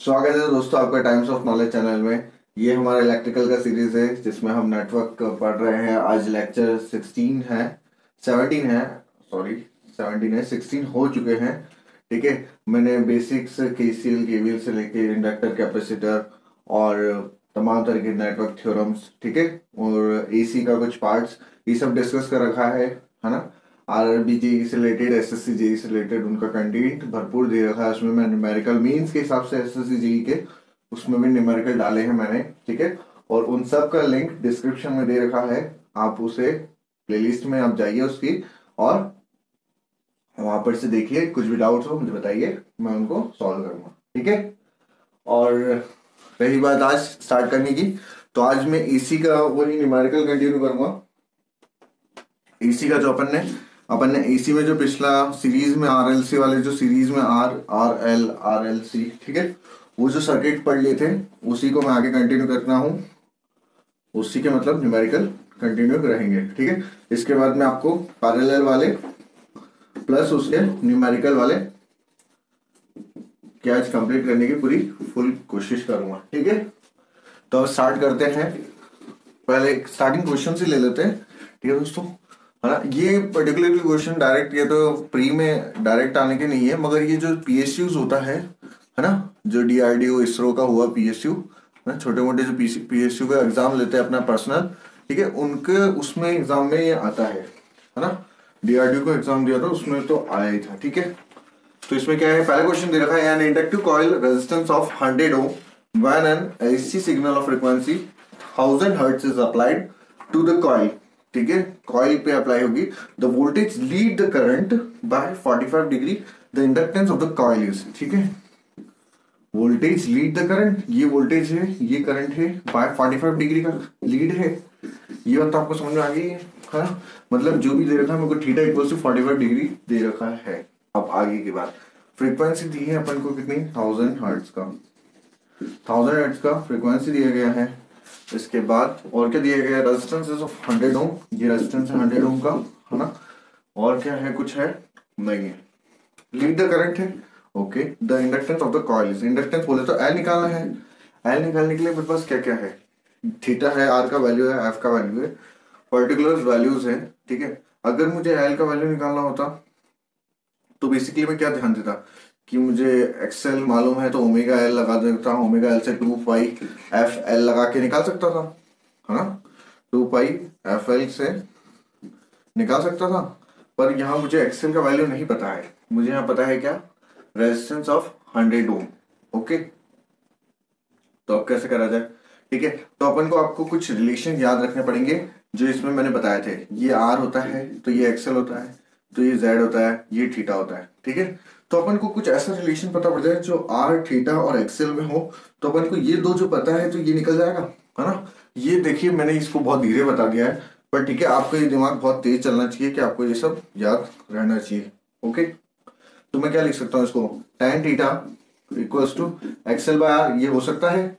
स्वागत है दोस्तों आपका टाइम्स ऑफ नॉलेज चैनल में। ये हमारा इलेक्ट्रिकल का सीरीज है जिसमें हम नेटवर्क पढ़ रहे हैं। आज लेक्चर 16 है, 17 है, सॉरी 17 है, 16 हो चुके हैं। ठीक है, मैंने बेसिक्स केसीएल केवीएल से लेके इंडक्टर कैपेसिटर और तमाम तरह के नेटवर्क थ्योरम्स, ठीक है, और एसी का कुछ पार्ट्स, ये सब डिस्कस कर रखा है ना। आरआरबी जेई से रिलेटेड, एसएससी जेई से रिलेटेड उनका कंटेंट भरपूर दे रखा है। उसमें मैं न्यूमेरिकल मीन्स के हिसाब से एसएससी जेई के उसमें भी न्यूमेरिकल डाले हैं मैंने, ठीक है। और उन सब का लिंक डिस्क्रिप्शन में दे रखा है, आप उसे प्लेलिस्ट में आप जाइए उसकी, और वहां पर से देखिए। कुछ भी डाउट्स हो मुझे बताइए, मैं उनको सॉल्व करूंगा, ठीक है। और रही बात आज स्टार्ट करने की, तो आज मैं एसी का वही न्यूमेरिकल कंटिन्यू करूंगा। एसी का जो अपन ने एसी में जो पिछला सीरीज में आरएलसी वाले जो सीरीज में आरएलसी, ठीक है, वो जो सर्किट पढ़ लिए थे उसी को मैं आगे कंटिन्यू करना हूँ। उसी के मतलब न्यूमेरिकल कंटिन्यू रहेंगे, ठीक है। इसके बाद मैं आपको पैरेलल वाले प्लस उसके न्यूमेरिकल वाले क्या आज कंप्लीट करने की पूरी फुल कोशिश करूंगा, ठीक है। तो अब स्टार्ट करते हैं। पहले स्टार्टिंग क्वेश्चन से ले लेते हैं, ठीक है दोस्तों, है ना। ये पर्टिकुलरली क्वेश्चन डायरेक्ट, ये तो प्री में डायरेक्ट आने के नहीं है, मगर ये जो पीएसयूज होता है ना, जो डीआरडीओ इसरो का हुआ पीएसयू ना, छोटे मोटे जो पीएसयू का एग्जाम लेते हैं अपना पर्सनल, ठीक है, उनके उसमें एग्जाम में ये आता है ना। डीआरडीओ को एग्जाम दिया था उसमें तो आया ही था, ठीक है। तो इसमें क्या है, पहला क्वेश्चन दे रखा है, an inductive coil resistance of 100 ohm when an AC signal of frequency 1000 hertz is applied to the coil, ठीक है, कॉइल पे अप्लाई होगी। The voltage lead the current by 45 degree, the inductance of the coil is, ठीक है। Voltage lead the current, ये voltage है, ये current है, बाय 45 डिग्री का लीड है। ये बात तो आपको समझ में आ गई है ना। मतलब जो भी दे रखा है मेरे को थीटा इक्वल टू 45 डिग्री दे रखा है। अब आगे की बात, फ्रीक्वेंसी दी है अपन को कितनी, 1000 हर्ट्ज का, 1000 हर्ट्ज का फ्रीक्वेंसी दिया गया है। इसके बाद और क्या दिया गया है, रेजिस्टेंस ऑफ 100 ओम, ये रेजिस्टेंस है 100 ओम का, है ना। और क्या है, कुछ है नहीं है। लीड द करंट है, okay. The inductance of the coil, inductance बोले तो एल निकालना है। एल निकालने के लिए मेरे पास क्या क्या है, थीटा है, आर का वैल्यू है, एफ का वैल्यू है, पर्टिकुलर वैल्यूज है, ठीक है। अगर मुझे एल का वैल्यू निकालना होता तो बेसिकली मैं क्या ध्यान देता कि मुझे एक्सएल मालूम है तो ओमेगा एल लगा देता हूँ, ओमेगा एल से 2 पाई एफ एल लगा के निकाल सकता था, है ना। 2 पाई एफ एल से निकाल सकता था। पर यहाँ मुझे एक्सएल का वैल्यू नहीं पता है, मुझे यहाँ पता है क्या, रेजिस्टेंस ऑफ 100 ओम, ओके। तो अब कैसे करा जाए, ठीक है। तो अपन को आपको कुछ रिलेशन याद रखने पड़ेंगे जो इसमें मैंने बताए थे। ये आर होता है तो ये एक्सएल होता है, तो ये जेड होता है, ये थीटा होता है, ठीक है। तो अपन को कुछ ऐसा रिलेशन पता पड़ जाए जो आर थीटा और एक्सएल में हो, तो अपन को ये दो जो पता है तो ये निकल जाएगा, है ना। ये देखिए मैंने इसको बहुत धीरे बता दिया है, पर ठीक है, आपका ये दिमाग बहुत तेज चलना चाहिए कि आपको ये सब याद रहना चाहिए, ओके। तो मैं क्या लिख सकता हूँ इसको, tan theta equals to XL by R, ये हो सकता है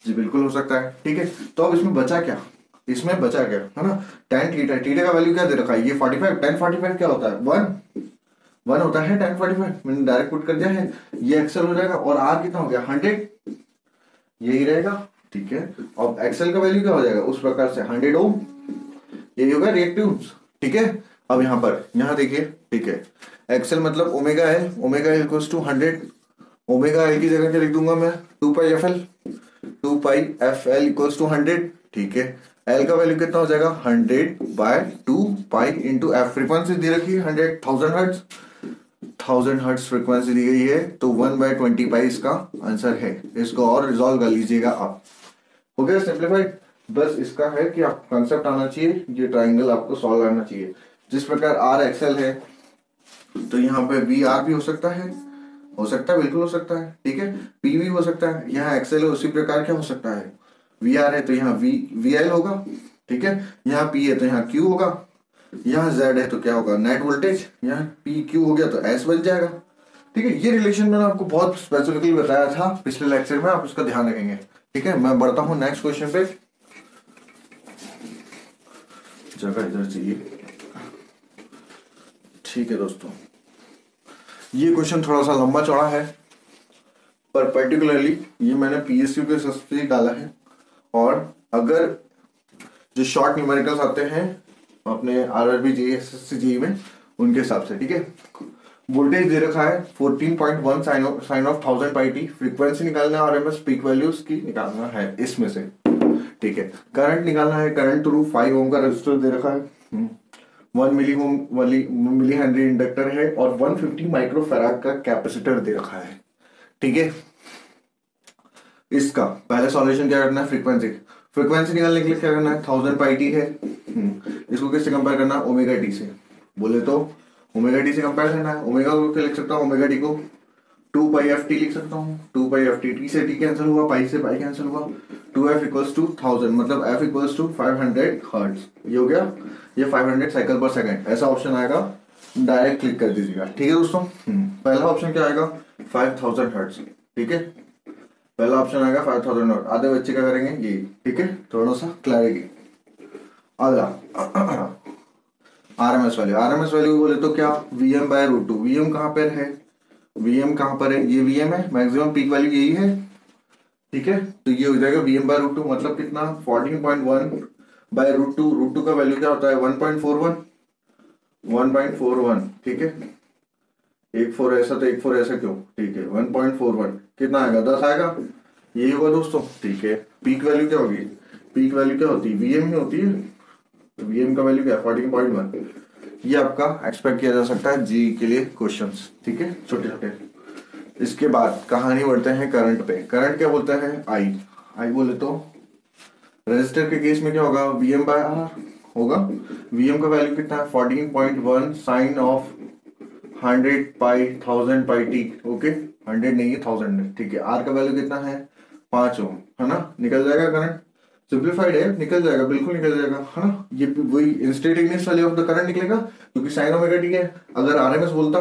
जी, बिल्कुल हो सकता है, ठीक है। तो अब इसमें बचा क्या, इसमें बचा क्या, है ना। tan थीटा, थीटा का वैल्यू क्या दे रखा है, ये 45, tan 45 क्या होता है, 1 होता है tan 45, मैंने डायरेक्ट पुट कर दिया है। ये एक्सएल हो जाएगा, और आर कितना हो गया 100, यही रहेगा, ठीक है। अब एक्सएल का वैल्यू क्या हो जाएगा उस प्रकार से 100 ओम, यही होगा रिएक्टिव, ठीक है। अब यहाँ पर यहाँ देखिए, ठीक है, एक्सएल मतलब omega L, omega L equals to 100, omega L की जगह क्या लिख दूंगा मैं, 2 pi F L, 2 pi F L equals to 100, ठीक है। एल का वैल्यू कितना हो जाएगा 100 by 2 pi into F, frequency दी रखी है 100, 1000 हर्ट्ज, 1000 हर्ट्ज फ्रीक्वेंसी दी गई है, तो 1/20 पाई इसका आंसर है। इसको और रिजॉल्व कर लीजिएगा आप, हो गया सिंप्लीफाइड। बस इसका है कि आप कंसेप्ट आना चाहिए, ये ट्राइंगल आपको सॉल्व आना चाहिए। जिस प्रकार आर एक्सएल है तो यहाँ पे वी आर भी हो सकता है, बिल्कुल हो सकता है, ठीक है। पी भी हो सकता है, यहाँ एक्सएल है उसी प्रकार क्या हो सकता है, वी आर है तो यहाँ वी एल होगा, ठीक है। यहाँ पी है तो यहाँ क्यू होगा, यहाँ जेड है तो क्या होगा, नेट वोल्टेज, यहाँ पी क्यू हो गया तो एस बन जाएगा, ठीक है। ये रिलेशन मैंने आपको बहुत स्पेसिफिकली बताया था पिछले लेक्चर में, आप उसका ध्यान रखेंगे, ठीक है। मैं बढ़ता हूं नेक्स्ट क्वेश्चन पे, जगह इधर चाहिए, ठीक है दोस्तों। ये क्वेश्चन थोड़ा सा लंबा चौड़ा है, पर पर्टिकुलरली ये मैंने पीएसयू के हिसाब से डाला है, और अगर जो शॉर्ट न्यूमेरिकल्स आते हैं अपने आरआरबी जेईई एसएससी जेईई में उनके हिसाब से, ठीक है। वोल्टेज दे रखा है 14.1 sine of 1000 pi t, frequency निकालना है, आरएमएस पीक वैल्यूज की निकालना है इसमें से, ठीक है। करंट निकालना है, करंट थ्रू 5 ओम का रेजिस्टर दे रखा है, 1 मिली हेनरी इंडक्टर है, और 150 माइक्रो फैराड का कैपेसिटर दे रखा है, ठीक है। इसका पहले सॉल्यूशन क्या करना है, फ्रीक्वेंसी निकालने के लिए क्या करना है, 1000 पाई टी है, इसको किससे कंपेयर करना है, ओमेगा टी से। बोले तो ओमेगा टी से कंपेयर करना है, ओमेगा को क्या लिख सकता हूँ, ओमेगा टी को 2 पाई एफ टी लिख सकता हूँ, 2 पाई एफ टी, टी से टी कैंसिल हुआ, पाई से पाई कैंसिल हुआ, 2f इक्वल्स टू 1000, मतलब f इक्वल्स टू 500 हर्ट्ज, ये हो गया, ये 500 साइकिल पर सेकंड, ऐसा ऑप्शन आएगा, डायरेक्ट क्लिक कर दीजिएगा, ठीक है दोस्तों। पहला ऑप्शन क्या आएगा, 5000 हर्ट्ज, ठीक है, पहला ऑप्शन आएगा 5000 हर्ट्ज। आधे बच्चे क्या करेंगे, ये, ठीक है, थोड़ा सा क्लैरिटी। अगला आरएमएस वैल्यू बोले तो क्या, वीएम बाय रूट 2, वीएम कहाँ पर है, वीएम कहाँ पर है, ये वीएम है, मैक्सिमम पीक वैल्यू यही है, ठीक है। तो ये हो जाएगा वीएम बाय रूट 2, मतलब कितना, 14.1 बाय रूट 2, रूट 2 का वैल्यू क्या होता है, 1.41, ठीक है, एक फोर ऐसा तो एक फोर ऐसा क्यों, ठीक है, 1.41 कितना आएगा, 10 आएगा, यही होगा दोस्तों, ठीक है। पीक वैल्यू क्या होगी, पीक वैल्यू क्या होती है, वीएम ही होती है, तो वीएम का वैल्यू क्या है, 14.1। ये आपका एक्सपेक्ट किया जा सकता है जी के लिए क्वेश्चंस, ठीक है, छोटे छोटे। इसके बाद कहानी बढ़ते हैं करंट पे। करंट क्या बोलता है, आई बोले तो रेजिस्टर के केस में क्या होगा, वीएम बाय आर होगा, वीएम का वैल्यू कितना है, 14.1 sine of 100 pi 1000 pi t, okay, 100 नहीं है 1000 है, ठीक है। आर का वैल्यू कितना है, 5 ओम, है ना, निकल जाएगा करंट, सिंप्लीफाइड है, निकल जाएगा, बिल्कुल निकल जाएगा, है ना। ये वही instantaneous value of the current निकलेगा, क्योंकि साइन ओमेगा टी है। अगर आरएमएस बोलता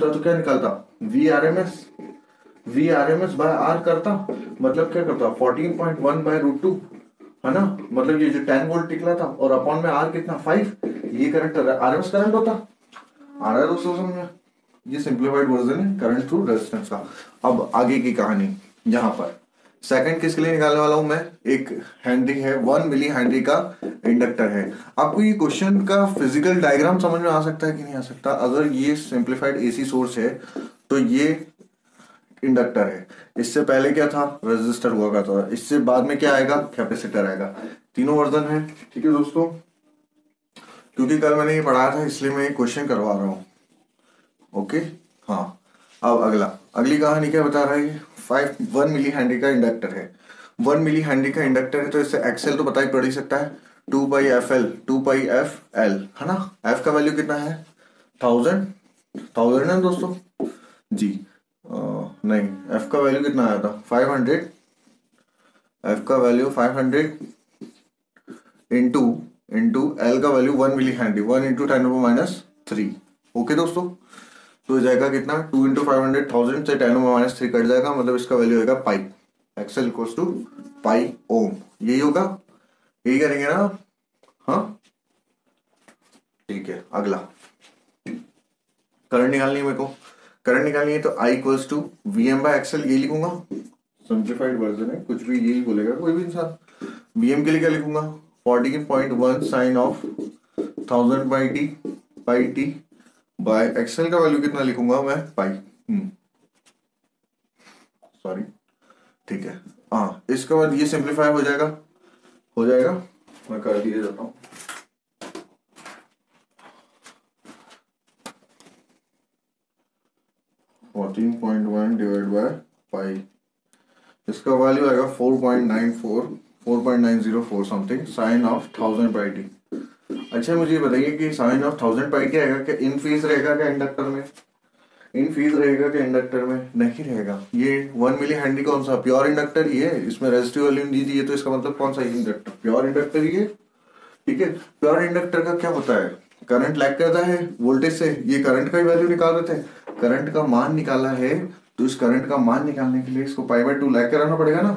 तो क्या निकलता, वी आरएमएस बाय आर करता, मतलब क्या करता, 14.1 बाय रूट 2, है ना, मतलब ये जो 10 वोल्ट निकला था, और अपॉन में आर कितना 5, ये करंट आरएमएस करंट होता, आ रहा है दोस्तों समझ में। ये सिंप्लीफाइड वर्जन है करंट थ्रू रेजिस्टेंस का। अब आगे की कहानी, यहाँ पर सेकंड किसके लिए निकालने वाला हूं मैं, एक हेनरी है, 1 मिली हेनरी का इंडक्टर है। आपको ये क्वेश्चन का फिजिकल डायग्राम समझ में आ सकता है कि नहीं आ सकता, अगर ये सिंप्लीफाइड एसी सोर्स है तो ये इंडक्टर है, इससे पहले क्या था, रेजिस्टर हुआ करता था, इससे बाद में क्या आएगा, कैपेसिटर आएगा, तीनों वर्जन है, ठीक है दोस्तों। क्योंकि कल मैंने ये पढ़ाया था इसलिए मैं क्वेश्चन करवा रहा हूँ, ओके। हाँ, अब अगली कहानी क्या बता रहा है, 1 मिली हेनरी का इंडक्टर है, 1 मिली हेनरी का इंडक्टर है, तो इससे एक्सएल तो पता ही पड़ ही सकता है, 2 पाई एफ एल, है ना। एफ का वैल्यू कितना है, 1000 है दोस्तों जी, नहीं, एफ का वैल्यू कितना आया था, 500, एफ का वैल्यू 500 इंटू एल का value 1 milli henry, 1 into 10⁻³ okay दोस्तों। तो हो जाएगा कितना, 2 इंटू 500, 1000 से 10⁻³ कट जाएगा, मतलब इसका वैल्यू होगा पाई, एक्सएल इक्वल्स टू पाई ओम, यही होगा, यही करेंगे ना, हाँ ठीक है। अगला करंट निकालनी है मेरे को, करंट निकालनी है तो I equals to VM by XL, ये लिखूंगा, सिंप्लीफाइड वर्जन है, कुछ भी यही बोलेगा कोई भी इंसान। वीएम के लिए क्या लिखूंगा, 14.1 sine of 1000 pi t by XL का वैल्यू कितना लिखूंगा मैं, पाई, सॉरी, ठीक है। हाँ, इसके बाद ये सिंप्लीफाई हो जाएगा, मैं कर दिए जाता हूँ, डिवाइड बाय पाई, इसका वैल्यू आएगा 4.904 something sine of 1000 pi t. अच्छा मुझे बताइए कि साइन ऑफ 1000 पाई टी आएगा क्या, इन फेज रहेगा क्या इंडक्टर में, इन फेज रहेगा क्या इंडक्टर में, नहीं रहेगा। ये 1 मिली हेनरी कौन सा, प्योर इंडक्टर ही है, इसमें रेजिस्टिव वैल्यू नहीं दी है, तो इसका मतलब कौन सा इंडक्टर, प्योर इंडक्टर ही है, ठीक है। प्योर इंडक्टर का क्या होता है, करंट लैग करता है वोल्टेज से, ये करंट का ही वैल्यू निकाल रहे थे, करंट का मान निकाला है, तो इस करंट का मान निकालने के लिए इसको π/2 लैग कराना पड़ेगा ना,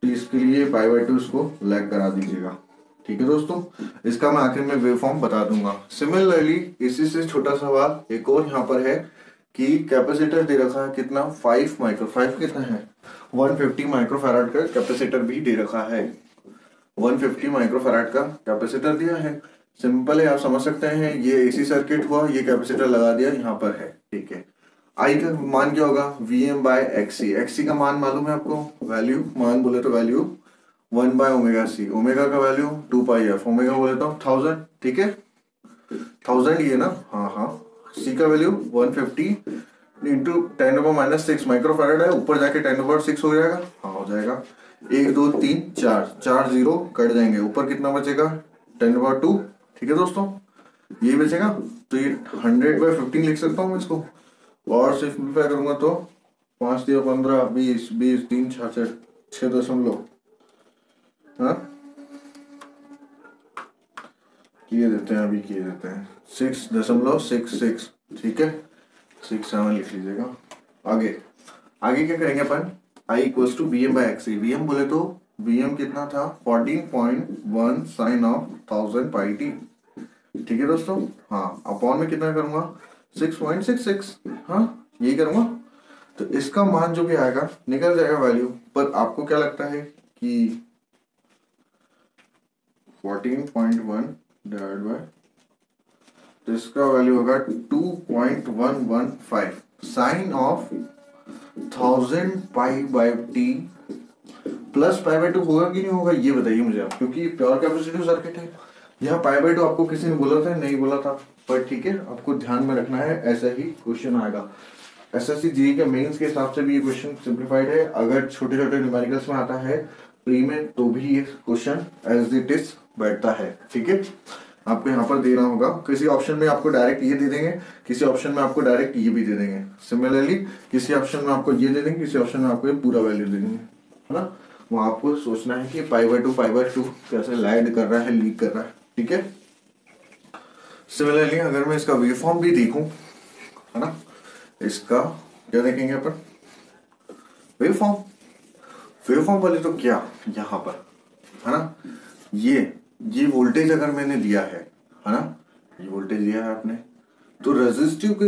तो इसके लिए π/2 इसको लैग करा दीजिएगा, ठीक है दोस्तों। इसका मैं आखिर में वेव फॉर्म बता दूंगा। सिमिलरली इसी से छोटा सवाल एक और यहाँ पर है कि कैपेसिटर दे रखा है कितना 5 माइक्रो 5 कितना है 150 माइक्रो फैराड का कैपेसिटर भी दे रखा है। 150 माइक्रो फैराड का कैपेसिटर दिया है। सिंपल है, आप समझ सकते हैं। ये एसी सर्किट हुआ, ये कैपेसिटर लगा दिया, यहाँ पर है। ठीक है, आई का मान क्या होगा Vm बाय एक्सी। एक्सी का मान मालूम है आपको, वैल्यू मान बोले तो value 1 by omega C. Omega का वैल्यू 2 पाई एफ। ओमेगा बोले तो 1000। ठीक है, 1000 ये ना, हाँ हाँ। सी का वैल्यू 150 इंटू 10⁻⁻6 माइक्रो फैराड है, ऊपर जाके 10⁻6 हो जाएगा। हाँ हो जाएगा। 1 2 3 4 4 जीरो कट जाएंगे, ऊपर कितना बचेगा 10⁻2। ठीक है दोस्तों, ये बचेगा। तो ये 100/15 लिख सकता हूँ मैं इसको, और सिंप्लीफाई करूंगा तो 5 दिया 15 20 20 3 66 6 हाँ किए देते हैं, अभी किए देते हैं 6.66। ठीक है, 67 लिख लीजिएगा। आगे आगे क्या करेंगे अपन, I equals to Vm by XC. Vm बोले तो Vm कितना था 14.1 साइन ऑफ 1000 पाई टी। ठीक है दोस्तों, हाँ अपॉन में कितना करूंगा 6.66। हाँ यही करूंगा, तो इसका मान जो भी आएगा निकल जाएगा वैल्यू। पर आपको क्या लगता है कि 14.1 डिवाइड बाय, तो इसका वैल्यू होगा 2.115 sine of 1000 pi by t plus pi by 2 होगा कि नहीं होगा, ये बताइए मुझे आप, क्योंकि प्योर कैपेसिटिव सर्किट है। यहाँ पाई बाय 2 आपको किसी ने बोला था, नहीं बोला था, पर ठीक है आपको ध्यान में रखना है, ऐसा ही क्वेश्चन आएगा। एसएससी जीई के मेंस के हिसाब से भी ये क्वेश्चन सिंप्लीफाइड है। अगर छोटे छोटे न्यूमेरिकल्स में आता है प्री में, तो भी ये क्वेश्चन एज इट इज बैठता है। ठीक है, आपको यहाँ पर देना होगा, किसी ऑप्शन में आपको डायरेक्ट ये दे देंगे, किसी ऑप्शन में आपको डायरेक्ट ये भी दे देंगे। सिमिलरली किसी ऑप्शन में आपको ये दे देंगे, किसी ऑप्शन में आपको ये पूरा वैल्यू दे देंगे, है ना। वहां आपको सोचना है कि पाई बाय टू कैसे लैड कर रहा है, लीड कर रहा है। ठीक है, सिमिलरली अगर मैं इसका वेव फॉर्म भी देखूं, है ना, इसका क्या देखेंगे अपन, वेव फॉर्म। वेव फॉर्म बोले तो क्या, यहाँ पर है ना, ये वोल्टेज अगर मैंने दिया है ना, ये वोल्टेज दिया है आपने, तो रेजिस्टिव के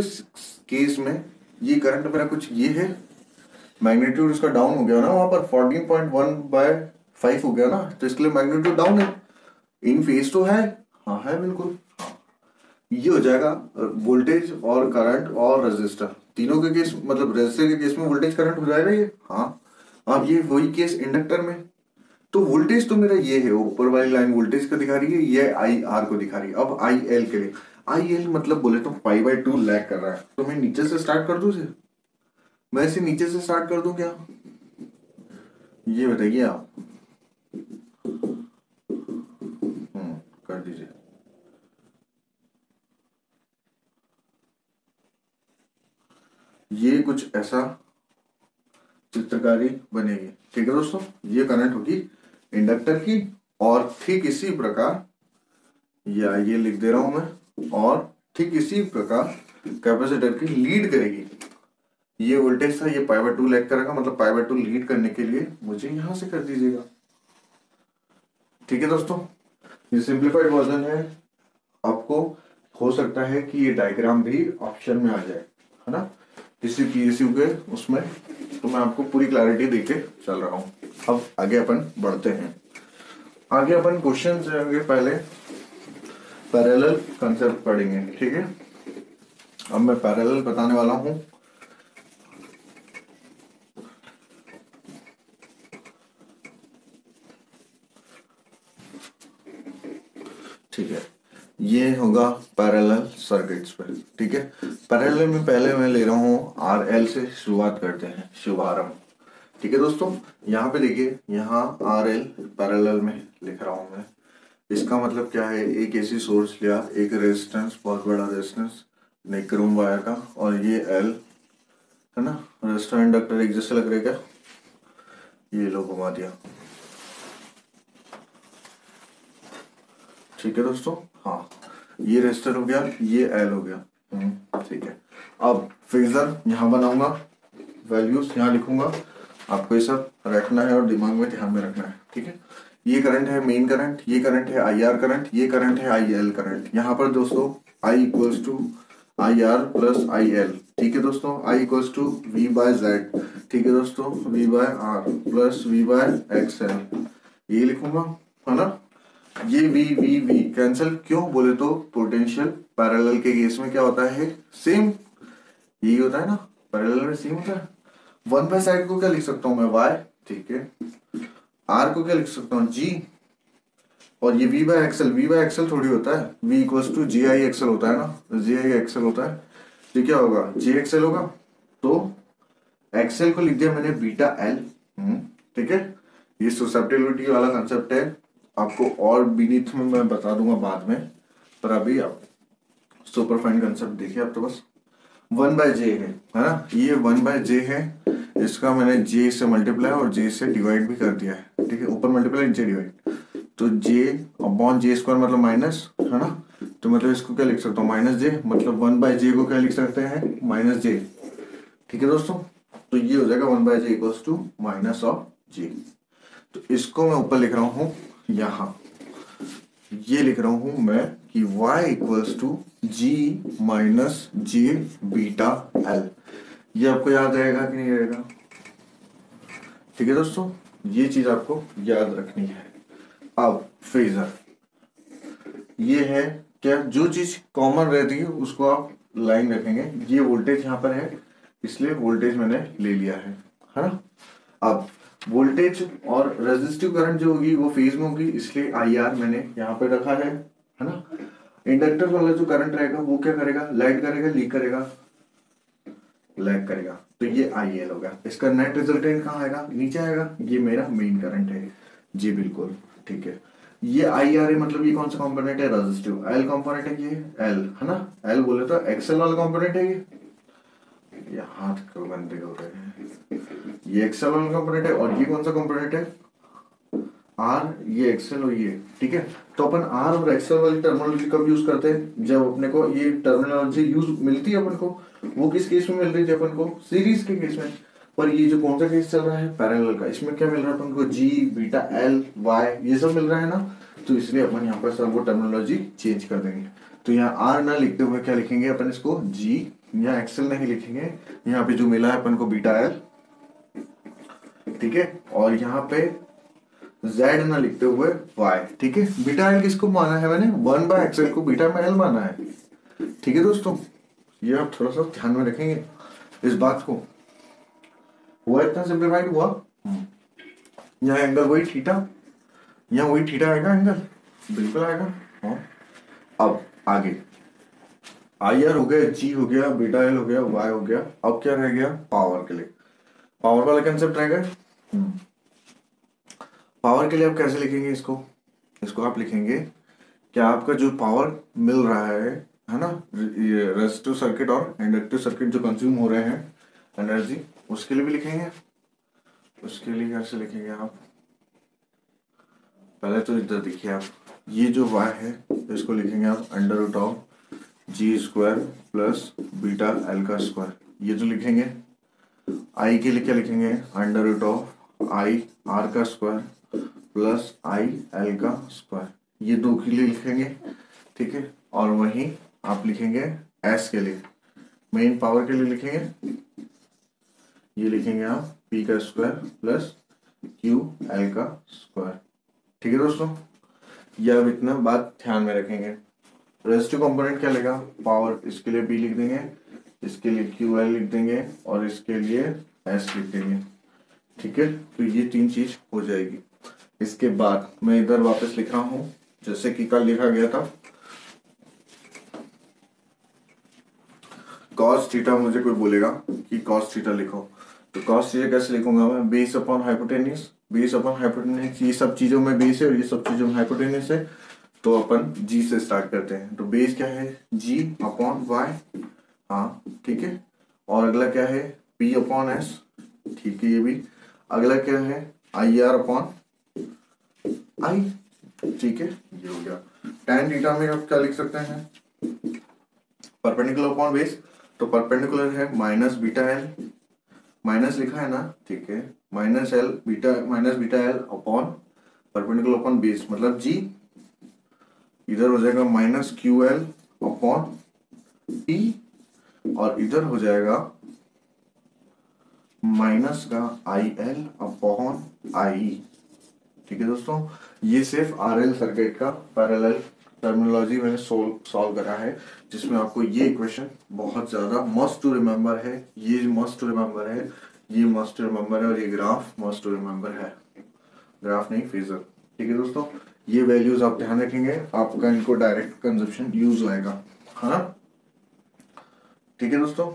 केस में ये करंट मेरा कुछ ये है, मैग्नीट्यूड इसका डाउन हो गया ना, वहां पर 14.1/5 हो गया ना, तो इसके लिए मैग्नीट्यूड डाउन है। इन फेज तो है, हाँ है बिल्कुल। ये हो जाएगा वोल्टेज और करंट और रेजिस्टर तीनों के केस, मतलब रेजिस्टर के केस में वोल्टेज करंट हो जाएगा ये। हाँ, अब ये वही केस इंडक्टर में, तो वोल्टेज तो मेरा ये है, ऊपर वाली लाइन वोल्टेज का दिखा रही है, ये आई आर को दिखा रही है। अब आई एल के लिए, आई एल मतलब बोले तो पाई/2 लैग कर रहा है, तो मैं नीचे से स्टार्ट कर दूं इसे, मैं इसे नीचे से स्टार्ट कर दूं क्या, ये बताइए आप। कर दीजिए। ये कुछ ऐसा चित्रकारी बनेगी। ठीक है दोस्तों, ये करंट होगी इंडक्टर की, और ठीक इसी प्रकार, या ये लिख दे रहा हूं मैं, और ठीक इसी प्रकार कैपेसिटर की लीड करेगी। ये वोल्टेज था, ये पाई/2 लैग करेगा, मतलब पाई/2 लीड करने के लिए मुझे यहां से कर दीजिएगा। ठीक है दोस्तों, ये सिंप्लीफाइड वर्जन है। आपको हो सकता है कि ये डायग्राम भी ऑप्शन में आ जाए, है ना, किसी पीएसयू के उसमें, तो मैं आपको पूरी क्लैरिटी देके चल रहा हूँ। अब आगे अपन बढ़ते हैं। आगे अपन क्वेश्चन जाएंगे, पहले पैरेलल कंसेप्ट पढ़ेंगे। ठीक है, अब मैं पैरेलल बताने वाला हूं। ठीक है, ये होगा पैरेलल सर्किट्स पे। ठीक है, पैरेलल में पहले मैं ले रहा हूँ आरएल से शुरुआत करते हैं, शुभारंभ। ठीक है दोस्तों, यहाँ पे देखिए, यहाँ आरएल पैरेलल में लिख रहा हूँ मैं। इसका मतलब क्या है, एक एसी सोर्स लिया, एक रेजिस्टेंस, बहुत बड़ा रेजिस्टेंस निक्रोम वायर का, और ये एल है ना, रेजिस्टर इंडक्टर एक जैसे लग रहे क्या, ये लो घुमा दिया। ठीक है दोस्तों, हाँ ये रेजिस्टर हो गया, ये एल हो गया। ठीक है, अब फेजर यहाँ बनाऊंगा, वैल्यूज यहाँ लिखूंगा, आपको ये सब रखना है और दिमाग में ध्यान में रखना है। ठीक है, ये करंट है मेन करंट, ये करंट है आई आर करंट, ये करंट है आई एल करंट। यहाँ पर दोस्तों I equals to I R plus I L, ठीक है दोस्तों, I equals to V by Z, ठीक है दोस्तों, V by R plus V by XL, ये लिखूंगा, है ना। ये वी कैंसिल, क्यों बोले तो पोटेंशियल पैरेलल के केस में क्या होता है, सेम यही होता है ना, पैरेलल में सेम होता है। वन बाय साइड को क्या लिख सकता हूं मैं, वाई, ठीक है। आर को क्या लिख सकता हूँ, जी, और ये वी बाय एक्सएल थोड़ी होता है, V equals to G I XL होता है ना, जी आई एक्सएल होता है, तो क्या होगा, जी एक्सएल होगा। तो एक्सएल को लिख दिया मैंने बीटा एल, ठीक है। ये ससेप्टिबिलिटी वाला कंसेप्ट है, आपको और बीनीथ में मैं बता दूंगा बाद में, पर अभी आप सुपरफाइन कंसेप्ट देखिए। आप तो बस वन बाय जे है ना, ये वन बाय जे है, इसका मैंने जे से मल्टीप्लाई और जे से डिवाइड भी कर दिया है, ठीक है, ऊपर मल्टीप्लाई नीचे डिवाइड, तो जे अपॉन जे स्क्वायर मतलब माइनस, है ना। तो मतलब इसको क्या लिख सकता हूँ, माइनस जे, मतलब वन बाय जे को क्या लिख सकते हैं, माइनस जे, ठीक है दोस्तों। तो ये हो जाएगा one by J equals to minus of J. तो इसको मैं ऊपर लिख रहा हूं यहां, ये लिख रहा हूं मैं कि y equals to G minus J beta L. ये आपको याद रहेगा कि नहीं रहेगा, ठीक है दोस्तों, ये चीज आपको याद रखनी है। अब फेजर ये है क्या, जो चीज कॉमन रहती है उसको आप लाइन रखेंगे, ये वोल्टेज यहाँ पर है इसलिए वोल्टेज मैंने ले लिया है ना। अब वोल्टेज और रेजिस्टिव करंट जो होगी वो फेज में होगी, इसलिए आई आर मैंने यहाँ पे रखा है ना। इंडक्टर वाला जो करंट रहेगा वो क्या करेगा, लाइट करेगा, लीक करेगा, लैग करेगा, तो ये आई एल होगा। इसका नेट रिजल्टेंट कहाँ आएगा, नीचे आएगा, ये मेरा मेन करंट है जी, बिल्कुल ठीक है। ये आई आर है, मतलब ये कौन सा कंपोनेंट है, रेजिस्टिव। एल कंपोनेंट है ये, एल है ना, एल बोले तो एक्सएल वाला कंपोनेंट है ये हाथ क्यों गंदे हो रहे हैं, ये एक्सएल वाला कंपोनेंट है, और ये कौन सा कंपोनेंट है, आर, ये एक्सएल और ये, ठीक है। तो अपन आर और एक्सएल वाली टर्मिनोलॉजी कब यूज करते हैं, जब अपने को ये टर्मिनोलॉजी यूज मिलती है अपन को, वो किस केस में मिल रही थी अपन को, सीरीज के केस में। पर ये जो कौन सा केस चल रहा है, पैरेलल का, इसमें क्या मिल रहा है अपन को, जी बीटा एल वाई ये सब मिल रहा है ना, तो इसलिए अपन यहाँ पर सब वो टर्मिनोलॉजी चेंज कर देंगे। तो यहाँ आर ना लिखते हुए क्या लिखेंगे अपन इसको, जी, यहाँ एक्सएल नहीं लिखेंगे, यहाँ पे जो मिला है अपन को बीटा एल, ठीक है, और यहाँ पे z ना लिखते हुए y, ठीक है। बीटा एल किसको माना है मैंने, वन बाय एक्सएल को बीटा में एल माना है, ठीक है दोस्तों। ये आप थोड़ा सा ध्यान में रखेंगे इस बात को, हुआ इतना सिंप्लीफाइड हुआ। यहाँ एंगल वही थीटा, यहाँ वही थीटा आएगा एंगल, बिल्कुल आएगा। हाँ, अब आगे आई आर हो गया, जी हो गया, बीटा एल हो गया, वाई हो गया, अब क्या रह गया, पावर के लिए, पावर वाला कंसेप्ट रहेगा। पावर के लिए आप कैसे लिखेंगे इसको, इसको आप लिखेंगे क्या, आपका जो पावर मिल रहा है ना, रेजिस्टिव सर्किट और इंडक्टिव सर्किट जो कंज्यूम हो रहे हैं एनर्जी, उसके लिए भी लिखेंगे। उसके लिए कैसे लिखेंगे आप, पहले तो इधर देखिए आप, ये जो y है इसको लिखेंगे आप under root of G square plus beta L का स्क्वायर। ये जो लिखेंगे आई के लिए क्या लिखेंगे, under root of I R का स्क्वायर प्लस आई एल का स्क्वायर, ये दो के लिए लिखेंगे, ठीक है। और वहीं आप लिखेंगे एस के लिए, मेन पावर के लिए लिखेंगे, ये लिखेंगे आप पी का स्क्वायर प्लस क्यू एल का स्क्वायर, ठीक है दोस्तों। ये अब इतना बात ध्यान में रखेंगे। रेजिस्टिव कंपोनेंट क्या लेगा, पावर, इसके लिए पी लिख देंगे, इसके लिए क्यू एल लिख देंगे, और इसके लिए एस लिख देंगे, ठीक है। तो ये तीन चीज हो जाएगी। इसके बाद मैं इधर वापस लिख रहा हूं जैसे कि कल लिखा गया था, कॉस थीटा, मुझे कोई बोलेगा कि कॉस थीटा लिखो, तो कॉस थीटा कैसे लिखूंगा मैं, base upon hypotenuse, base upon hypotenuse, ये सब चीजों में बेस है और ये सब चीजों में हाइपोटेन्यूस है, तो अपन जी से स्टार्ट करते हैं। तो बेस क्या है, जी अपॉन वाई, हाँ ठीक है, और अगला क्या है, पी अपॉन एस, ठीक है ये भी। अगला क्या है, आई आर अपॉन आई, ठीक है, ये हो गया। tan थीटा में आप क्या लिख सकते हैं, परपेंडिकुलर अपॉन बेस, तो परपेंडिकुलर है माइनस बीटा एल, माइनस लिखा है ना, ठीक है, minus L beta, minus beta L upon perpendicular upon base, मतलब जी, इधर हो जाएगा minus Q L upon P और इधर हो जाएगा माइनस का आई एल अपॉन आई। ठीक है दोस्तों, ये सिर्फ आरएल सर्किट का पैरेलल टर्मिनोलॉजी मैंने सॉल्व करा है, जिसमें आपको ये इक्वेशन बहुत ज्यादा मस्ट टू रिमेंबर है, ये मस्ट टू रिमेंबर है, ये मस्ट टू रिमेंबर है, और ये ग्राफ मस्ट टू रिमेंबर है, ग्राफ नहीं फेजर। ठीक है दोस्तों, ये वैल्यूज आप ध्यान रखेंगे, आपका इनको डायरेक्ट कंजप्शन यूज आएगा, है ना। ठीक है दोस्तों,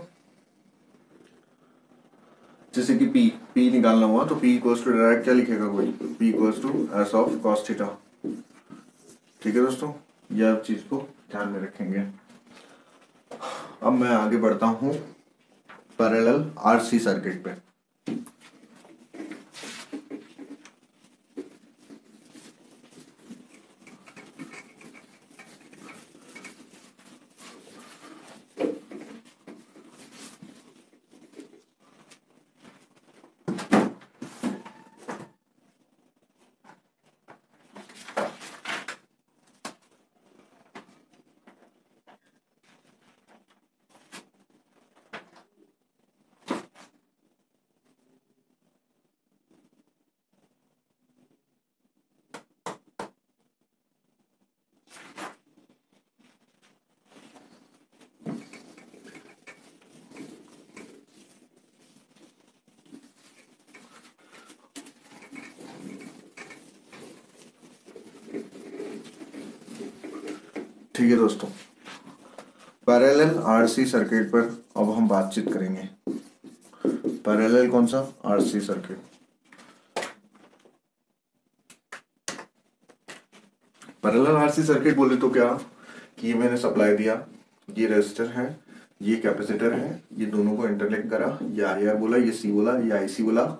जैसे कि पी निकालना हुआ तो पी इक्वल्स टू डायरेक्ट क्या लिखेगा कोई, P equals to S of cos theta. ठीक है दोस्तों, यह आप चीज को ध्यान में रखेंगे। अब मैं आगे बढ़ता हूं पैरेलल आरसी सर्किट पे। ठीक है दोस्तों, पैरेलल आरसी सर्किट पर अब हम बातचीत करेंगे। पैरेलल कौन सा, RC circuit. Parallel RC circuit बोले तो क्या कि ये मैंने सप्लाई दिया, ये रेजिस्टर है, ये कैपेसिटर है, ये दोनों को इंटरलिंक करा, ये आई आर बोला, ये सी बोला, ये आई सी बोला,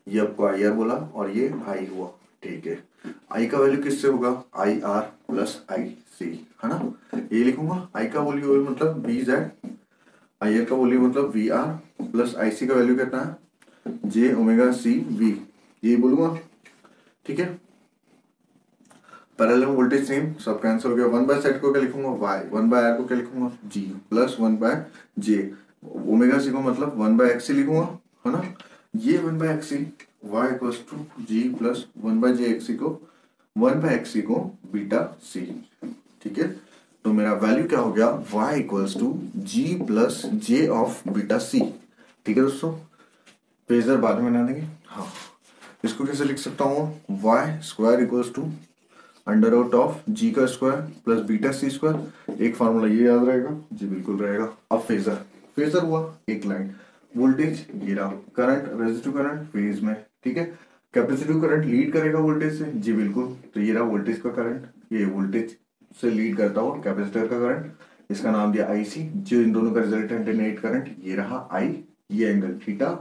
ये आपको आई आर बोला, और ये आई हुआ। ठीक है, आई का वैल्यू किससे होगा, आई आर प्लस आई सी, है ना। ये लिखूंगा, आई का वैल्यू मतलब वी जेड, आई आर का वैल्यू मतलब we are, plus I C का वैल्यू कितना है, जे ओमेगा सी वी, ये बोलूंगा। ठीक है, पैरेलल वोल्टेज सेम, सब कैंसिल हो गया। 1/z को क्या लिखूंगा, y, 1/r को क्या लिखूंगा, g, plus 1/j, omega C को मतलब 1/xc लिखूंगा, है ना। ये 1/xc y equals to g plus 1/jxc को 1/xc को बीटा c। ठीक है, तो मेरा वैल्यू क्या हो गया, y equals to g plus j of beta c। ठीक है दोस्तों, फेजर बाद में बना देंगे। हाँ, इसको कैसे लिख सकता हूँ, y square equals to under root of G का square plus beta C square. एक फार्मूला ये याद रहेगा जी, बिल्कुल रहेगा। अब फेजर, फेजर हुआ एक लाइन, वोल्टेज ये रहा, करंट रेजिस्टिव करंट फेज में। ठीक है, कैपेसिटिव करंट लीड करेगा वोल्टेज से, जी बिल्कुल, तो ये रहा वोल्टेज का करंट, ये वोल्टेज से लीड करता हुआ कैपेसिटर का करंट, इसका नाम दिया आईसी, जो इन दोनों का रिजल्टेंट है नेट करंट, ये रहा आई, ये एंगल थीटा,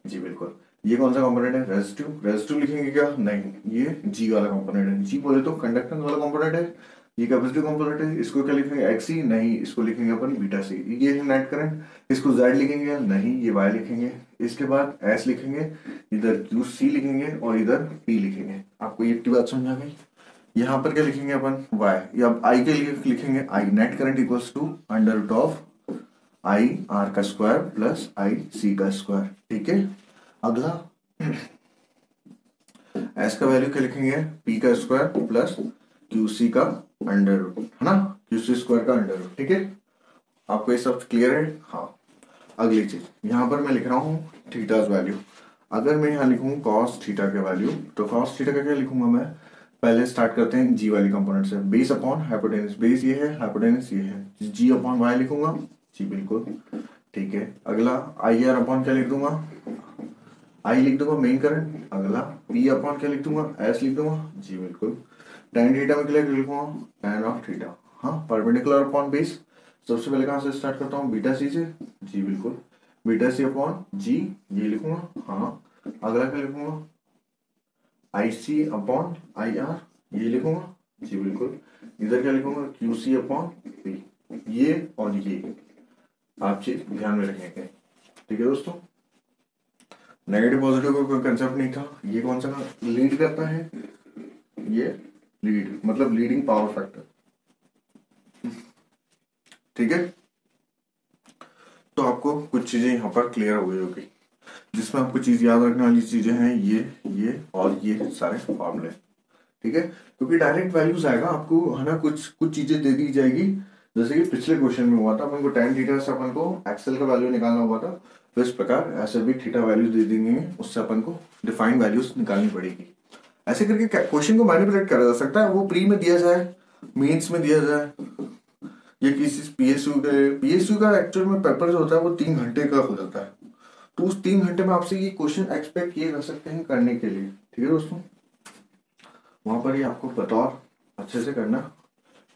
जी बिल्कुल। ये कौन सा कंपोनेंट है, रेजिस्टिव, रेजिस्टिव लिखेंगे क्या, नहीं, ये जी वाला कंपोनेंट है, जी बोले तो कंडक्टेंस वाला कंपोनेंट है। ये कैपेसिटिव कंपोनेंट है, इसको क्या लिखेंगे, एक्सी, नहीं, इसको लिखेंगे अपन बीटा सी। ये है नेट करंट, इसको जेड लिखेंगे, नहीं, ये वाई लिखेंगे। इसके बाद एस लिखेंगे, इधर क्यू सी लिखेंगे, और इधर पी लिखेंगे। आपको ये बात समझ आ गई। यहाँ पर क्या लिखेंगे अपन, वाई, या आई के लिए लिखेंगे I, net current equals to under root of I R का स्क्वायर प्लस आई सी का स्क्वायर। ठीक है, अगला एस का वैल्यू क्या लिखेंगे, पी का स्क्वायर प्लस क्यू सी का अंडर रूट, है ना, क्यू सी स्क्वायर का अंडर रूट। ठीक है, आपको ये सब क्लियर है। हाँ, अगली चीज यहाँ पर मैं लिख रहा हूँ थीटास वैल्यू। अगर मैं यहाँ लिखूँ कॉस थीटा के वैल्यू, तो कॉस थीटा का क्या लिखूंगा मैं, पहले स्टार्ट करते हैं जी वाली कंपोनेंट से, बेस अपॉन हाइपोटेनस, बेस ये है, हाइपोटेनस ये है, जी अपॉन वाई लिखूंगा, जी बिल्कुल। ठीक है, अगला आई आर अपॉन क्या लिख दूंगा, आई लिख दूंगा मेन करंट। अगला पी अपॉन क्या लिख दूंगा, एस लिख दूंगा, जी बिल्कुल। tan थीटा में क्या लिखूंगा, tan ऑफ थीटा। हाँ, परपेंडिकुलर अपॉन बेस, सबसे पहले कहां से स्टार्ट करता हूँ, बीटा सी से, जी बिल्कुल, बीटा सी अपॉन जी, ये लिखूंगा। हाँ, अगला क्या लिखूंगा, आई सी अपॉन आई आर, ये लिखूंगा, जी बिल्कुल। इधर क्या लिखूंगा, क्यू सी अपॉन पी, ये और ये आप चीज ध्यान में रखेंगे। ठीक है दोस्तों, नेगेटिव पॉजिटिव का कोई कंसेप्ट नहीं था। ये कौन सा लीड करता है, ये लीड मतलब लीडिंग पावर फैक्टर। ठीक है, कुछ चीजें यहाँ पर क्लियर हो गई होगी, जिसमें आपको चीज याद रखने वाली चीजें हैं ये और ये सारे फॉर्मूले। ठीक है, क्योंकि डायरेक्ट वैल्यूज आएगा आपको, है ना, कुछ कुछ चीजें दे दी जाएगी, जैसे कि पिछले क्वेश्चन में हुआ था, अपन को tan थीटा से अपन को एक्सेल का वैल्यू निकालना हुआ था, तो इस प्रकार ऐसे भी थीटा वैल्यूज दे देंगे, उससे अपन को डिफाइंड वैल्यूज निकालनी पड़ेगी। ऐसे करके क्वेश्चन को मैनिपुलेट करा जा सकता है, वो प्री में दिया जाए, मेंस में दिया जाए, या किसी पीएसयू का एक्चुअल में पेपर जो होता है वो 3 घंटे का हो जाता है, तो उस 3 घंटे में आपसे ये क्वेश्चन एक्सपेक्ट किए जा सकते हैं करने के लिए। ठीक है दोस्तों, वहां पर ये आपको बतौर अच्छे से करना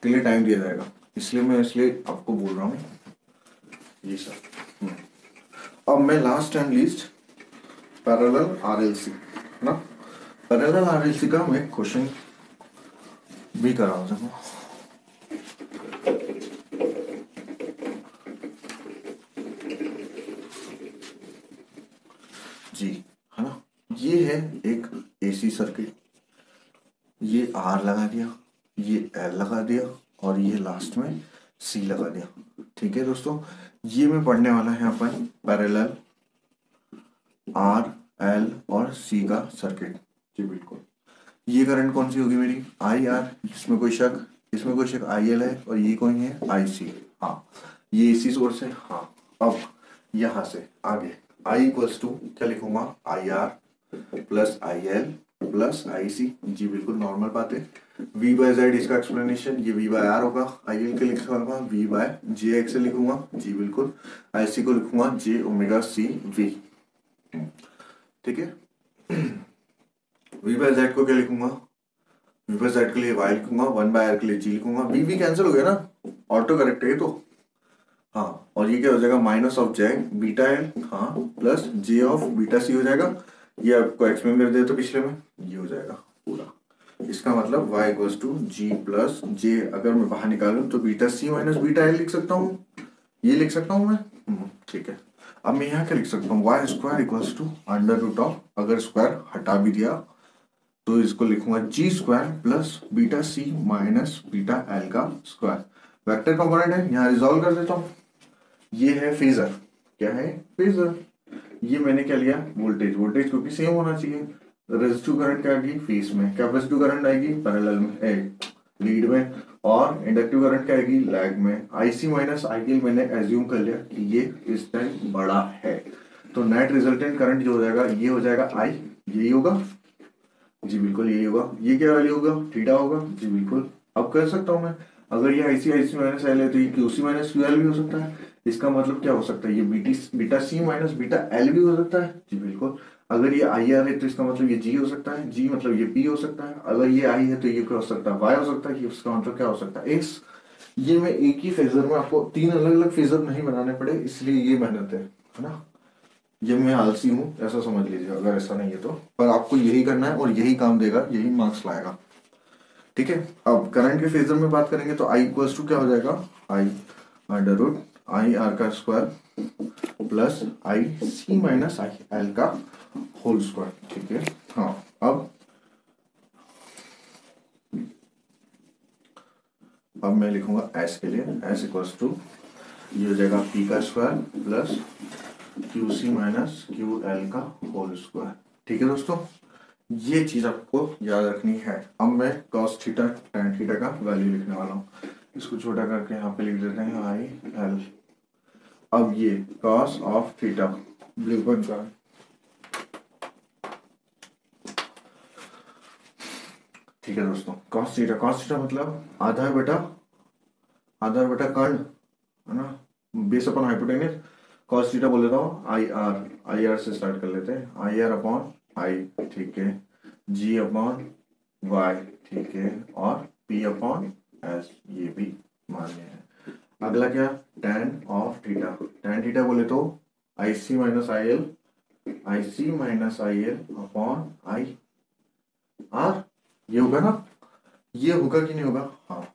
के लिए टाइम दिया जाएगा, इसलिए आपको बोल रहा हूँ ये सब। अब मैं last and least parallel RLC, है ना, पैरेलल आरएलसी का मैं क्वेश्चन भी करा हूँ। जी, है ना, ये है एक एसी सर्किट, ये आर लगा दिया, ये एल लगा दिया, और ये लास्ट में सी लगा दिया। ठीक है दोस्तों, ये में पढ़ने वाला है अपन पैरेलल आर एल और सी का सर्किट। जी बिल्कुल, ये करंट कौन सी होगी मेरी, आई आर, इसमें कोई शक आई एल है, और ये कौन है, आई सी। हाँ, ये एसी सोर्स है। हाँ, अब यहां से आगे आई इक्वल्स टू क्या लिखूंगा, I R plus I L plus I C. जी बिल्कुल नॉर्मल बात है। वी बाय जेड इसका एक्सप्लेनेशन, ये वी बाय आर होगा, आई एल के लिखूंगा वी बाय जे एक्स लिखूंगा। जी बिल्कुल, आई सी को लिखूंगा जे ओमेगा सी वी। ठीक है, वी बाय जेड को क्या लिखूंगा, वी बाय जेड के लिए वाई लिखूंगा, वन बाय आर के लिए जी लिखूंगा। वी वी कैंसिल हो गया ना, ऑटो करेक्ट है तो। हाँ, और ये क्या हो जाएगा, minus of J beta L, हाँ, प्लस जे ऑफ बीटा सी हो जाएगा। ये आपको एक्सप्लेन कर दिया तो पिछले में, ये हो जाएगा पूरा। इसका मतलब y equals to G plus J, अगर मैं बाहर निकालूं तो beta C minus beta L लिख सकता हूँ, ये लिख सकता हूँ मैं। ठीक है, अब मैं यहाँ क्या लिख सकता हूँ, Y square equals to under root of, अगर स्क्वायर हटा भी दिया तो इसको लिखूंगा G square plus beta C minus beta L का स्क्वायर। वेक्टर कंपोनेंट है, यहाँ रिजॉल्व कर देता हूँ। ये है फेजर, क्या है, फेजर। ये मैंने क्या लिया, वोल्टेज क्योंकि सेम होना चाहिए। रेजिस्टिव करंट क्या आएगी, फेस में, कैपेसिटिव करंट आएगी पैरेलल में, लीड में, और इंडक्टिव करंट क्या आएगी, लैग में। आईसी माइनस आईएल मैंने एज्यूम कर लिया कि ये इस टाइम बड़ा है, तो नेट रिजल्टेंट करंट जो हो जाएगा ये हो जाएगा आई, यही होगा। जी बिल्कुल यही होगा। ये क्या वैल्यू होगा, थीटा होगा। जी बिल्कुल, अब कर सकता हूं मैं, अगर ये आईसी माइनस एल है तो ये क्यूसी माइनस क्यूएल भी हो सकता है। इसका मतलब क्या हो सकता है, ये beta C minus beta L भी हो सकता है। जी बिल्कुल, अगर ये आई आर है तो इसका मतलब ये जी हो सकता है, जी मतलब ये पी हो सकता है। अगर ये आई है तो ये क्या हो सकता है, वाई हो सकता है। इसका मतलब क्या हो सकता है, एक्स। ये मैं एक ही फेजर में, आपको 3 अलग अलग फेजर नहीं बनाने पड़े, इसलिए ये मेहनत है ना। ये मैं आलसी हूँ ऐसा समझ लीजिए, अगर ऐसा नहीं है तो, पर आपको यही करना है और यही काम देगा, यही मार्क्स लाएगा। ठीक है, अब करंट के फेजर में बात करेंगे तो आई इक्वल्स टू क्या हो जाएगा, I under root I R का square plus I C minus I L का होल स्क्वायर। ठीक है, हाँ, अब मैं लिखूंगा एस के लिए, एस इक्वल्स टू ये हो जाएगा पी का square plus Q C minus Q L का होल स्क्वायर। ठीक है दोस्तों, ये चीज आपको याद रखनी है। अब मैं cos थीटा tan थीटा का वैल्यू लिखने वाला हूँ, इसको छोटा करके यहाँ पे लिख देते हैं आई एल। अब ये cos of theta blue pen का, ठीक है दोस्तों, cos थीटा मतलब आधा बटा कर्ण, है ना, base upon hypotenuse. cos theta बोल देता हूँ आई आर से स्टार्ट कर लेते हैं, आई आर अपॉन आई, ठीक है, जी अपॉन वाई, ठीक है, और पी अपॉन एस, ये भी मान्य है। अगला क्या, tan ऑफ थीटा बोले तो I C minus I L upon I R, ये होगा ना, ये होगा कि नहीं होगा। हाँ,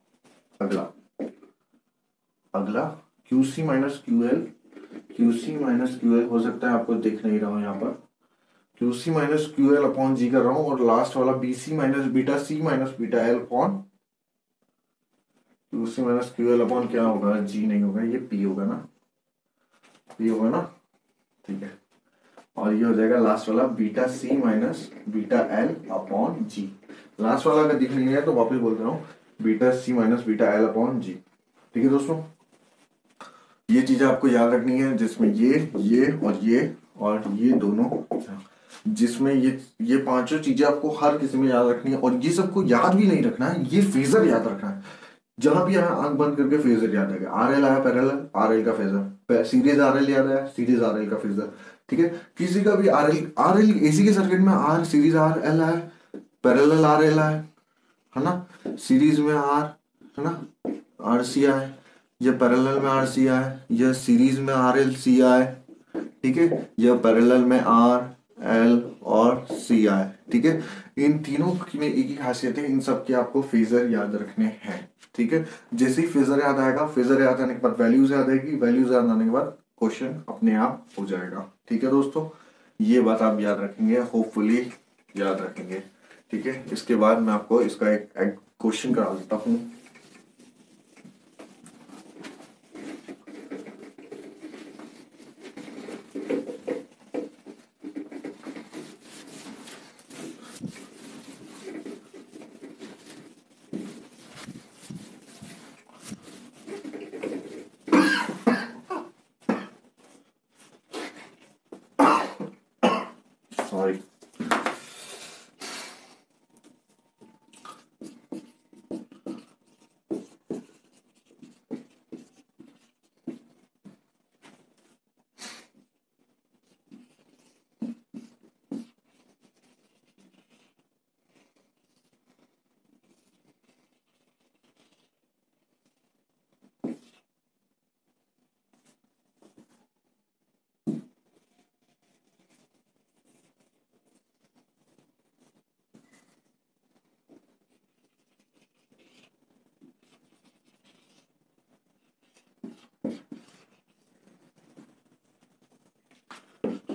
अगला Q C minus Q L हो सकता है, आपको दिख नहीं रहा हूं यहाँ पर, Q C minus Q L upon G कर रहा हूं, और लास्ट वाला B C minus beta L upon Q C minus Q L upon क्या होगा, जी नहीं होगा, ये पी होगा ना। ये होगा ना, ठीक है। और ये हो जाएगा लास्ट वाला beta C minus beta L upon जी। लास्ट वाला अगर दिख नहीं है तो वापस बोल रहा हूँ, beta C minus beta L upon जी। ठीक है दोस्तों, ये चीजें आपको याद रखनी है, जिसमें ये और ये दोनों, जिसमें ये पांचों चीजें आपको हर किसी में याद रखनी है। और ये सबको याद भी नहीं रखना है, ये फेजर याद रखना है। जहां भी आया आंख बंद करके फेजर याद आएगा। आर एल आया पैरेलल, आर एल का फेजर, सीरीज आर एल याद आया, सीरीज आर एल का फेजर। ठीक है, किसी का भी आर एल एसी के सर्किट में आर सीरीज आर एल आया, पैरेलल आर एल आया, है ना, सीरीज में आर, है ना, आर सी आए, ये पैरेलल में आर सी आए, यह सीरीज में आर एल सी आए, ठीक है, यह पैरेलल में आर एल और सी आए। ठीक है, इन तीनों में एक ही खासियत है, इन सब के आपको फेजर याद रखने हैं। ठीक है, जैसे ही फेजर याद आएगा, फेजर याद आने के बाद वैल्यूज याद आएगी, वैल्यूज याद आने के बाद क्वेश्चन अपने आप हो जाएगा। ठीक है दोस्तों, ये बात आप याद रखेंगे, होपफुली याद रखेंगे। ठीक है, इसके बाद मैं आपको इसका एक क्वेश्चन करा देता हूँ। सॉरी,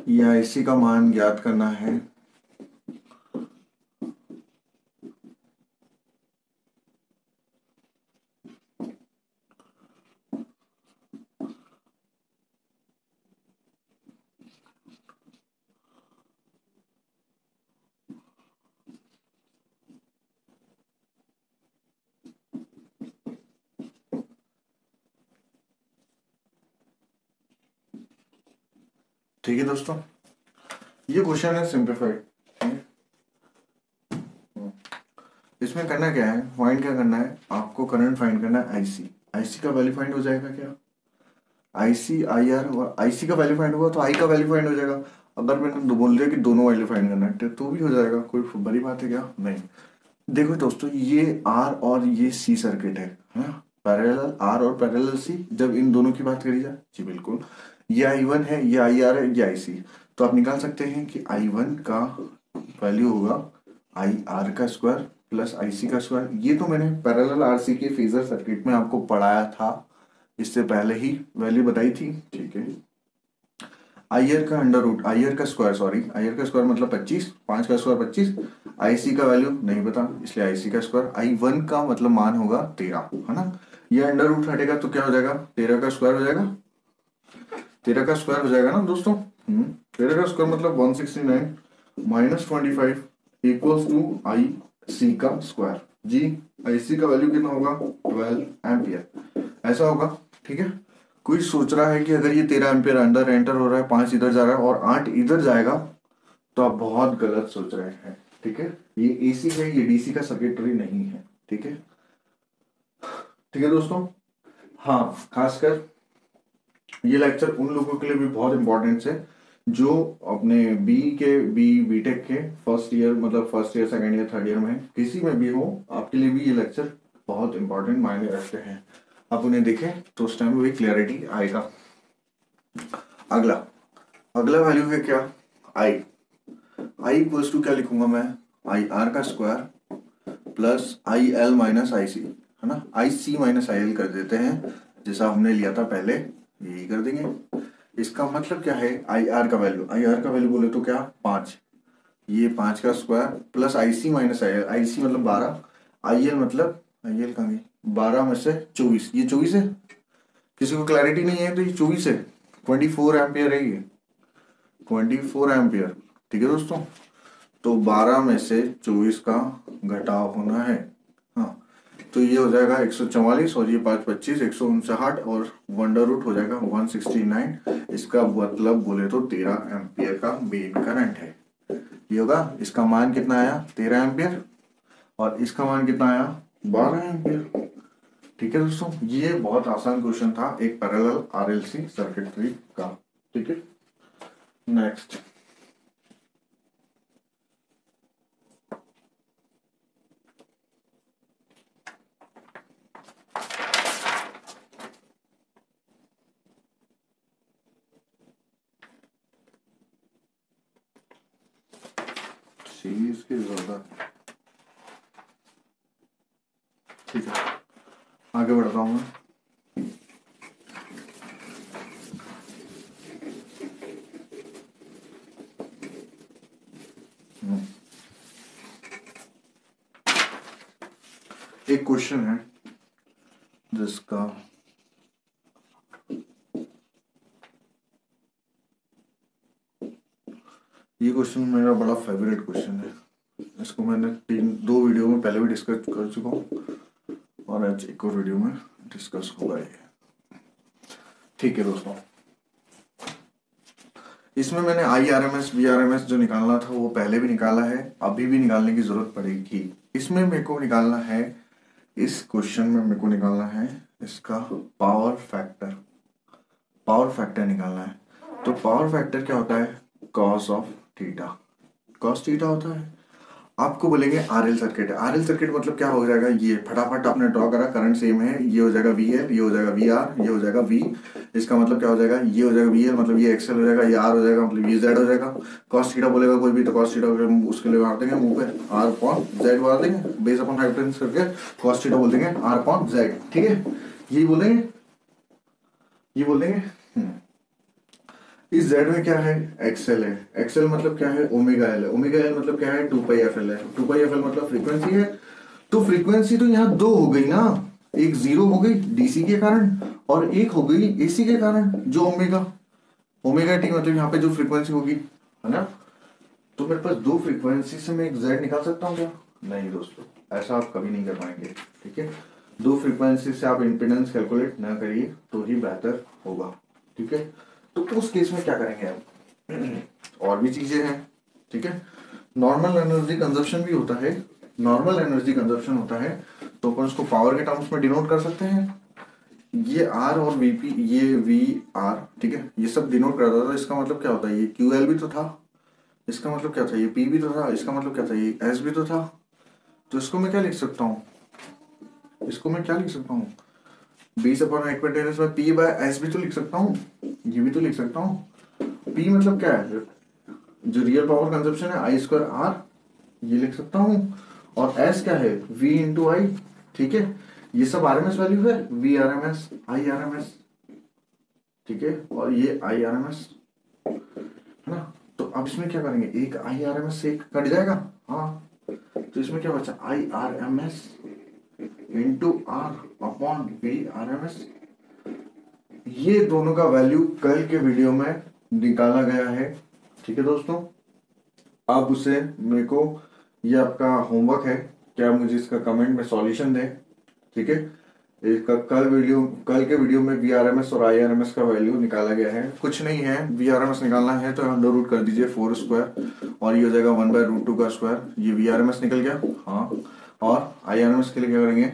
ये आईसी का मान ज्ञात करना है। ठीक है दोस्तों, ये क्वेश्चन है सिंप्लीफाइड। इसमें करना क्या है, फाइंड क्या करना है आपको, करंट फाइंड करना है आईसी। आईसी का वैल्यू फाइंड हो जाएगा क्या, आईसी आई आर हुआ, आईसी का वैल्यू फाइंड हुआ तो आई का वैल्यू फाइंड हो जाएगा। अगर मैंने बोल दिया कि दोनों वैल्यू फाइंड करना है तो भी हो जाएगा, कोई बड़ी बात है क्या, नहीं। देखो दोस्तों, ये आर और ये सी सर्किट है ना, पैरेलल आर और पैरेलल सी। जब इन दोनों की बात करी जाए, जी बिल्कुल, ये आई वन है, ये आई आर है, ये आई सी। तो आप निकाल सकते हैं कि आई वन का वैल्यू होगा आई आर का स्क्वायर प्लस आई सी का स्क्वायर। ये तो मैंने पैरेलल आर सी के फेजर सर्किट में आपको पढ़ाया था, इससे पहले ही वैल्यू बताई थी। ठीक है, आईआर का अंडर रूट, आईआर का स्क्वायर, सॉरी आईआर का स्क्वायर मतलब 25, 5 का स्क्वायर 25, आईसी का वैल्यू नहीं पता इसलिए आईसी का स्क्वायर, आई वन का मतलब मान होगा 13, है ना। ये अंडर रूट हटेगा तो क्या हो जाएगा, 13 का स्क्वायर हो जाएगा, 13 का स्क्वायर हो जाएगा ना दोस्तों। 13 का स्क्वायर मतलब 169 minus 25 equals to I C का स्क्वायर। जी, आई सी का वैल्यू कितना होगा, 12 एम्पियर, ऐसा होगा। ठीक है, कोई सोच रहा है कि अगर ये 13 एम्पियर अंदर एंटर हो रहा है, 5 इधर जा रहा है और 8 इधर जाएगा, तो आप बहुत गलत सोच रहे हैं। ठीक है, ये एसी है, ये डीसी का सर्किटरी नहीं है। ठीक है, ठीक है दोस्तों। हाँ, खासकर ये लेक्चर उन लोगों के लिए भी बहुत इंपॉर्टेंट है जो अपने बीटेक के फर्स्ट ईयर, मतलब first year second year third year में किसी में भी हो, आपके लिए भी ये लेक्चर बहुत इंपॉर्टेंट मायने रखते हैं। आप उन्हें देखें तो उस टाइम भी क्लैरिटी आएगा। अगला अगला वैल्यू है क्या, आई। आई इक्वल्स टू क्या लिखूंगा मैं, आई आर का square plus I L minus I C, है ना, आई सी माइनस आई एल कर देते हैं, जैसा हमने लिया था पहले, यही कर देंगे। इसका मतलब क्या है, आई आर का वैल्यू, आई आर का वैल्यू बोले तो क्या 5, ये 5 का square plus I C minus I L, I C मतलब 12, आई एल मतलब, आई एल कहाँ गई, 12 में से 24, ये 24 है, किसी को क्लैरिटी नहीं है तो ये 24 है। 24 एम्पियर है ये, 24 एम्पियर। ठीक है दोस्तों, तो 12 में से 24 का घटाव होना है। हाँ, तो ये हो जाएगा 144 और ये 5 25 159 और वंडर रूट हो जाएगा 169। इसका मतलब बोले तो 13 एम्पियर का मेन करंट है। ये होगा, इसका मान कितना आया 13 एम्पियर और इसका मान कितना आया 12 एम्पियर। ठीक है दोस्तों, ये बहुत आसान क्वेश्चन था एक पैरेलल आरएलसी सर्किटरी का। ठीक है, नेक्स्ट। सीरीज के ज्यादा। ठीक है, आगे बढ़ता हूँ मैं। एक क्वेश्चन है जिसका ये क्वेश्चन मेरा बड़ा फेवरेट क्वेश्चन है। इसको मैंने 2 वीडियो में पहले भी डिस्कस कर चुका हूँ और आज एक और वीडियो में डिस्कस होगा ये। ठीक है दोस्तों, इसमें मैंने IRMS VRMS जो निकालना था वो पहले भी निकाला है, अभी भी निकालने की जरूरत पड़ेगी। इसमें मेरे को निकालना है, इस क्वेश्चन में मेरे को निकालना है इसका पावर फैक्टर। पावर फैक्टर निकालना है, तो पावर फैक्टर क्या होता है cos of theta. Cos theta होता है, आपको बोलेंगे आरएल सर्किट। आरएल सर्किट मतलब क्या हो जाएगा, ये फटाफट आपने ड्रॉ करा, करंट सेम है, ये हो जाएगा VL, ये हो जाएगा VR, ये हो जाएगा V। इसका मतलब क्या हो जाएगा, ये हो जाएगा VL मतलब ये XL हो जाएगा, ये R हो जाएगा मतलब ये Z हो जाएगा। कॉस थीटा बोलेगा कोई भी तो कॉस थीटा उसके लिए मार देंगे मुंह पे R अपॉन Z मार देंगे, बेस अपॉन हाइपोटेन्यूज करके कॉस थीटा बोल देंगे R अपॉन Z। ठीक है, यही बोलेंगे, ये बोलेंगे। इस Z में क्या है XL है, XL मतलब क्या है ओमेगा L है, ओमेगा L मतलब क्या है 2πfL है, 2πfL मतलब फ्रीक्वेंसी है। तो फ्रीक्वेंसी तो यहाँ 2 हो गई ना, एक 0 हो गई DC के कारण और एक हो गई AC के कारण, जो ओमेगा ओमेगा टी मतलब यहाँ पे जो फ्रीक्वेंसी होगी, है ना। तो मेरे पास 2 फ्रीक्वेंसी से मैं एक Z निकाल सकता हूँ क्या? नहीं दोस्तों, ऐसा आप कभी नहीं कर पाएंगे। ठीक है, 2 फ्रीक्वेंसी से आप इंपेडेंस कैलकुलेट ना करिए तो ही बेहतर होगा। ठीक है, तो उस केस में क्या करेंगे आप और भी चीजें हैं। ठीक है, नॉर्मल एनर्जी कंजप्शन भी होता है, नॉर्मल एनर्जी कंजप्शन होता है, तो अपन उसको पावर के टर्म्स में डिनोट कर सकते हैं। ये R और VP, ये VR, ठीक है, ये सब डिनोट करता था। इसका मतलब क्या होता है, ये QL भी तो था, इसका मतलब क्या था, ये P भी तो था, इसका मतलब क्या था, ये S भी तो था। तो इसको मैं क्या लिख सकता हूँ, इसको मैं क्या लिख सकता हूँ, 20/1 में P/S भी तो लिख सकता हूँ, ये भी तो लिख सकता हूँ। P मतलब क्या है, जो रियल पावर कंजप्शन है I²R, ये लिख सकता हूँ। और S क्या है V इंटू I। ठीक है, ये सब RMS वैल्यू है, VRMS IRMS। ठीक है, और ये IRMS है ना। तो अब इसमें क्या करेंगे, एक IRMS से एक कट जाएगा, हाँ, तो इसमें क्या बचा IRMS into R upon VRMS। ये दोनों का वैल्यू कल के वीडियो में निकाला गया है। ठीक है दोस्तों, आप उसे मेरे को, ये आपका होमवर्क है कि आप मुझे इसका कमेंट में सॉल्यूशन दें। ठीक है, इसका कल के वीडियो में VRMS और IRMS का वैल्यू निकाला गया है। कुछ नहीं है, VRMS निकालना है तो अंडर रूट कर दीजिए 4² और ये हो जाएगा 1/√2 का स्क्वायर। ये VRMS निकल गया, हाँ। और IRMS के लिए क्या करेंगे,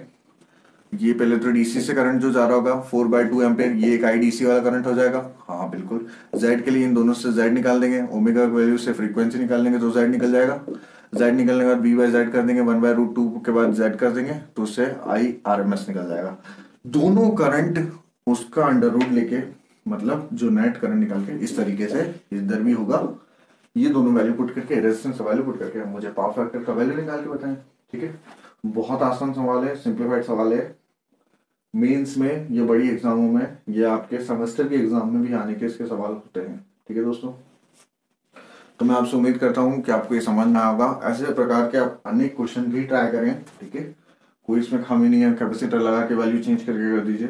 ये पहले तो DC से करंट जो जा रहा होगा 4/2 एम्पेयर, ये एक IDC वाला करंट हो जाएगा, हाँ बिल्कुल। Z के लिए इन दोनों से Z निकाल देंगे, ओमेगा वैल्यू से फ्रीक्वेंसी निकाल देंगे तो Z निकल जाएगा। Z निकलने के बाद V/Z कर देंगे, 1/√2 के बाद Z कर देंगे तो उससे IRMS निकल जाएगा। दोनों करंट उसका अंडर रूट लेके, मतलब जो नेट करंट निकाल के इस तरीके से इधर भी होगा। ये दोनों वैल्यू पुट करके, रेजिस्टेंस वैल्यू पुट करके मुझे पावर फैक्टर का वैल्यू निकाल के बताएं। ठीक है, बहुत आसान सवाल है, सिंप्लीफाइड सवाल है। मेंस में, ये बड़ी एग्जामों में, ये आपके सेमेस्टर के एग्जाम में भी आने के इसके सवाल होते हैं। ठीक है दोस्तों, तो मैं आपसे उम्मीद करता हूं कि आपको ये समझ में आएगा। ऐसे प्रकार के आप अनेक क्वेश्चन भी ट्राई करें। ठीक है, कोई इसमें खामी नहीं है, कैपेसिटर लगा के वैल्यू चेंज करके कर दीजिए।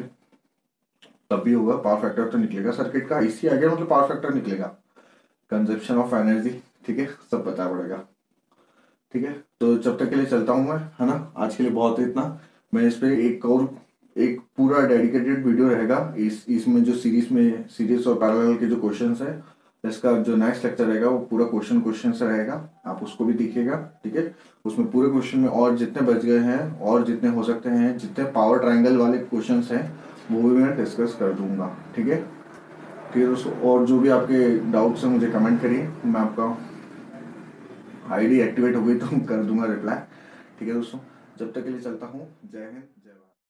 तब भी होगा, पावर फैक्टर तो निकलेगा सर्किट का, इसी आगे मतलब पावर फैक्टर निकलेगा, कंजप्शन ऑफ एनर्जी, ठीक है, सब पता पड़ेगा। ठीक है, तो जब तक के लिए चलता हूँ मैं, है ना, आज के लिए बहुत है इतना। मैं इस पे एक और एक पूरा डेडिकेटेड वीडियो रहेगा, इसमें जो सीरीज और पैरेलल के जो क्वेश्चंस है, इसका जो नेक्स्ट लेक्चर रहेगा वो पूरा क्वेश्चन से रहेगा, आप उसको भी देखिएगा। ठीक है, उसमें पूरे क्वेश्चन में और जितने बच गए हैं और जितने हो सकते हैं, जितने पावर ट्रायंगल वाले क्वेश्चन हैं वो भी मैं डिस्कस कर दूंगा। ठीक है, ठीक है दोस्तों, और जो भी आपके डाउट्स हैं मुझे कमेंट करिए, मैं आपका आईडी एक्टिवेट हो गई तो कर दूंगा रिप्लाई। ठीक है दोस्तों, जब तक के लिए चलता हूँ, जय हिंद जय भारत।